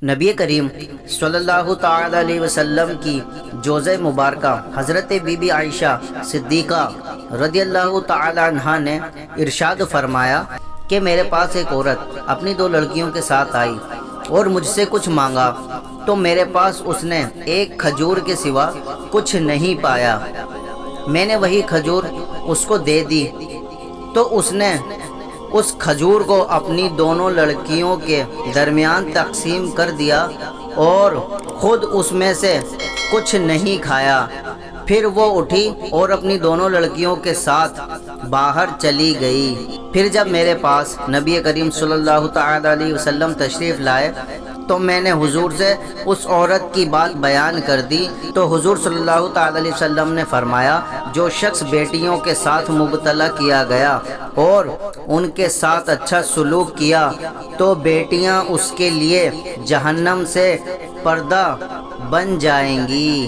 نبی کریم صلی اللہ تعالی علیہ وسلم کی جوزہ مبارکہ حضرت بی بی عائشہ صدیقہ رضی اللہ تعالی عنہا نے ارشاد فرمایا کہ میرے پاس ایک عورت اپنی دو لڑکیوں کے ساتھ آئی اور مجھ سے کچھ مانگا تو میرے پاس اس نے ایک کھجور کے سوا کچھ نہیں پایا۔ میں نے وہی کھجور اس کو دے دی تو اس نے اس کھجور کو اپنی دونوں لڑکیوں کے درمیان تقسیم کر دیا اور خود اس میں سے کچھ نہیں کھایا۔ پھر وہ اٹھی اور اپنی دونوں لڑکیوں کے ساتھ باہر چلی گئی۔ پھر جب میرے پاس نبی کریم صلی اللہ تعالی علیہ وسلم تشریف لائے تو میں نے حضور سے اس عورت کی بات بیان کر دی تو حضور صلی اللہ تعالی علیہ وسلم نے فرمایا، جو شخص بیٹیوں کے ساتھ مبتلا کیا گیا اور ان کے ساتھ اچھا سلوک کیا تو بیٹیاں اس کے لیے جہنم سے پردہ بن جائیں گی۔